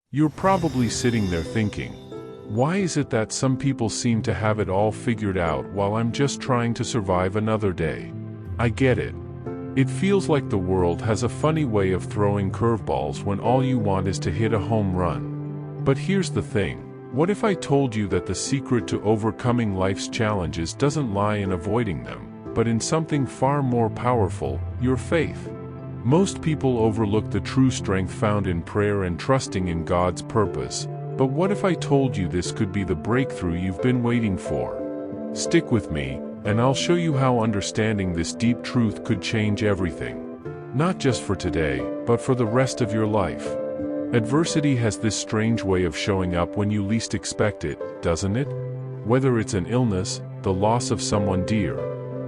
You're probably sitting there thinking, why is it that some people seem to have it all figured out while I'm just trying to survive another day? I get it. It feels like the world has a funny way of throwing curveballs when all you want is to hit a home run. But here's the thing. What if I told you that the secret to overcoming life's challenges doesn't lie in avoiding them, but in something far more powerful, your faith? Most people overlook the true strength found in prayer and trusting in God's purpose, but what if I told you this could be the breakthrough you've been waiting for? Stick with me, and I'll show you how understanding this deep truth could change everything. Not just for today, but for the rest of your life. Adversity has this strange way of showing up when you least expect it, doesn't it? Whether it's an illness, the loss of someone dear,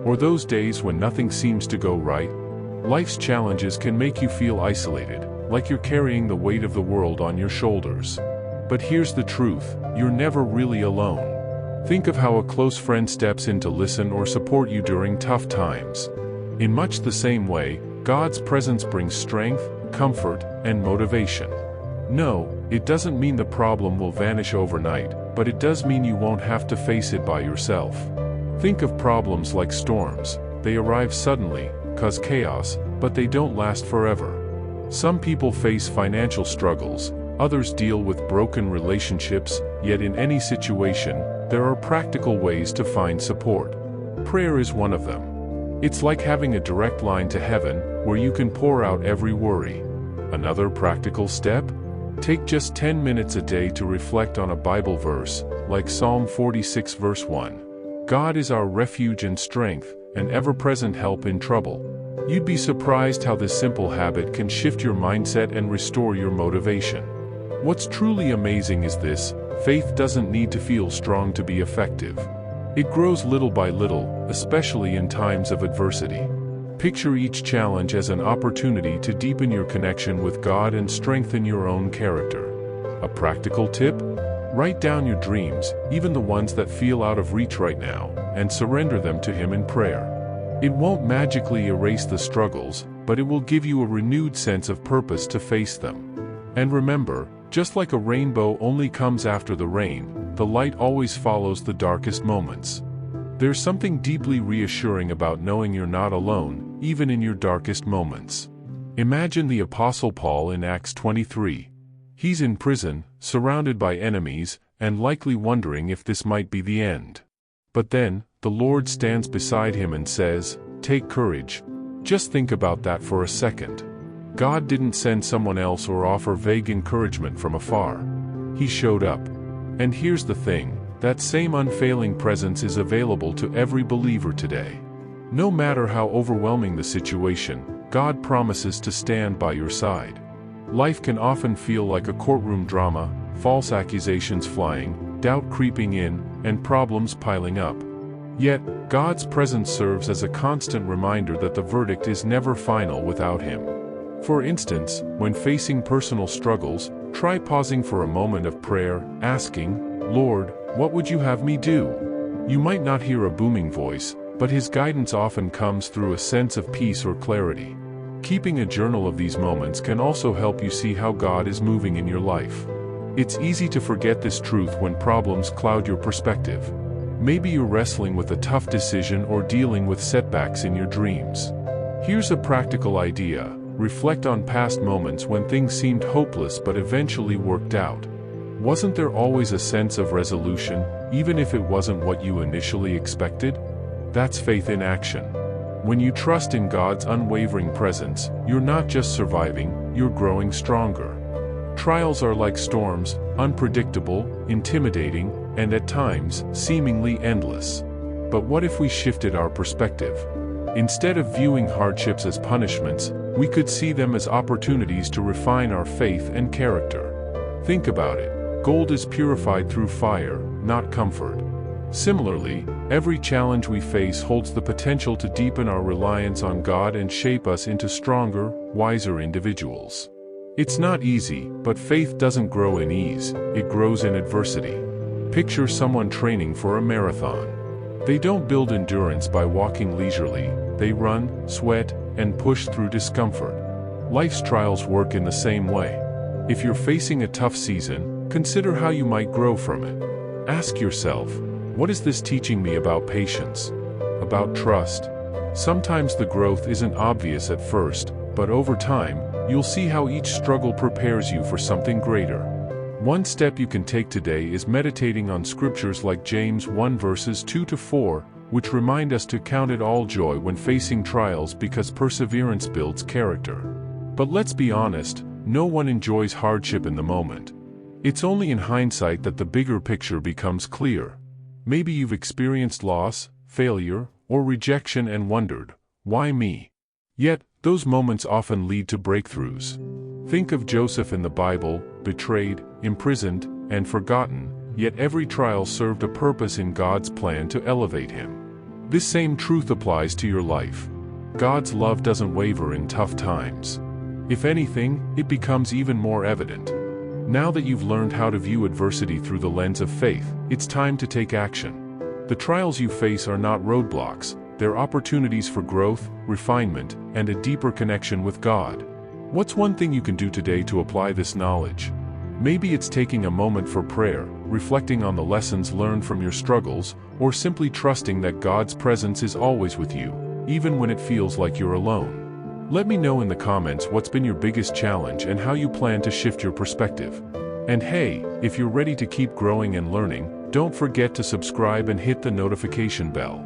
or those days when nothing seems to go right, life's challenges can make you feel isolated, like you're carrying the weight of the world on your shoulders. But here's the truth, you're never really alone. Think of how a close friend steps in to listen or support you during tough times. In much the same way, God's presence brings strength, comfort, and motivation. No, it doesn't mean the problem will vanish overnight, but it does mean you won't have to face it by yourself. Think of problems like storms. They arrive suddenly, cause chaos, but they don't last forever. Some people face financial struggles, others deal with broken relationships, yet in any situation, there are practical ways to find support. Prayer is one of them. It's like having a direct line to heaven, where you can pour out every worry. Another practical step? Take just 10 minutes a day to reflect on a Bible verse, like Psalm 46 verse 1. God is our refuge and strength, an ever-present help in trouble. You'd be surprised how this simple habit can shift your mindset and restore your motivation. What's truly amazing is this: faith doesn't need to feel strong to be effective. It grows little by little, especially in times of adversity. Picture each challenge as an opportunity to deepen your connection with God and strengthen your own character. A practical tip? Write down your dreams, even the ones that feel out of reach right now, and surrender them to Him in prayer. It won't magically erase the struggles, but it will give you a renewed sense of purpose to face them. And remember, just like a rainbow only comes after the rain, the light always follows the darkest moments. There's something deeply reassuring about knowing you're not alone, even in your darkest moments. Imagine the Apostle Paul in Acts 23. He's in prison, surrounded by enemies, and likely wondering if this might be the end. But then, the Lord stands beside him and says, "Take courage." Just think about that for a second. God didn't send someone else or offer vague encouragement from afar. He showed up. And here's the thing, that same unfailing presence is available to every believer today. No matter how overwhelming the situation, God promises to stand by your side. Life can often feel like a courtroom drama, false accusations flying, doubt creeping in, and problems piling up. Yet, God's presence serves as a constant reminder that the verdict is never final without Him. For instance, when facing personal struggles, try pausing for a moment of prayer, asking, "Lord, what would you have me do?" You might not hear a booming voice, but His guidance often comes through a sense of peace or clarity. Keeping a journal of these moments can also help you see how God is moving in your life. It's easy to forget this truth when problems cloud your perspective. Maybe you're wrestling with a tough decision or dealing with setbacks in your dreams. Here's a practical idea: reflect on past moments when things seemed hopeless but eventually worked out. Wasn't there always a sense of resolution, even if it wasn't what you initially expected? That's faith in action. When you trust in God's unwavering presence, you're not just surviving, you're growing stronger. Trials are like storms, unpredictable, intimidating, and at times, seemingly endless. But what if we shifted our perspective? Instead of viewing hardships as punishments, we could see them as opportunities to refine our faith and character. Think about it. Gold is purified through fire, not comfort. Similarly, every challenge we face holds the potential to deepen our reliance on God and shape us into stronger, wiser individuals. It's not easy, but faith doesn't grow in ease, it grows in adversity. Picture someone training for a marathon. They don't build endurance by walking leisurely, they run, sweat, and push through discomfort. Life's trials work in the same way. If you're facing a tough season, consider how you might grow from it. Ask yourself, what is this teaching me about patience? About trust? Sometimes the growth isn't obvious at first, but over time, you'll see how each struggle prepares you for something greater. One step you can take today is meditating on scriptures like James 1 verses 2 to 4, which remind us to count it all joy when facing trials because perseverance builds character. But let's be honest, no one enjoys hardship in the moment. It's only in hindsight that the bigger picture becomes clear. Maybe you've experienced loss, failure, or rejection and wondered, why me? Yet, those moments often lead to breakthroughs. Think of Joseph in the Bible, betrayed, imprisoned, and forgotten, yet every trial served a purpose in God's plan to elevate him. This same truth applies to your life. God's love doesn't waver in tough times. If anything, it becomes even more evident. Now that you've learned how to view adversity through the lens of faith, it's time to take action. The trials you face are not roadblocks, they're opportunities for growth, refinement, and a deeper connection with God. What's one thing you can do today to apply this knowledge? Maybe it's taking a moment for prayer, reflecting on the lessons learned from your struggles, or simply trusting that God's presence is always with you, even when it feels like you're alone. Let me know in the comments what's been your biggest challenge and how you plan to shift your perspective. And hey, if you're ready to keep growing and learning, don't forget to subscribe and hit the notification bell.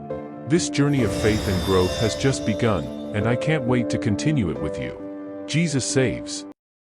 This journey of faith and growth has just begun, and I can't wait to continue it with you. Jesus saves.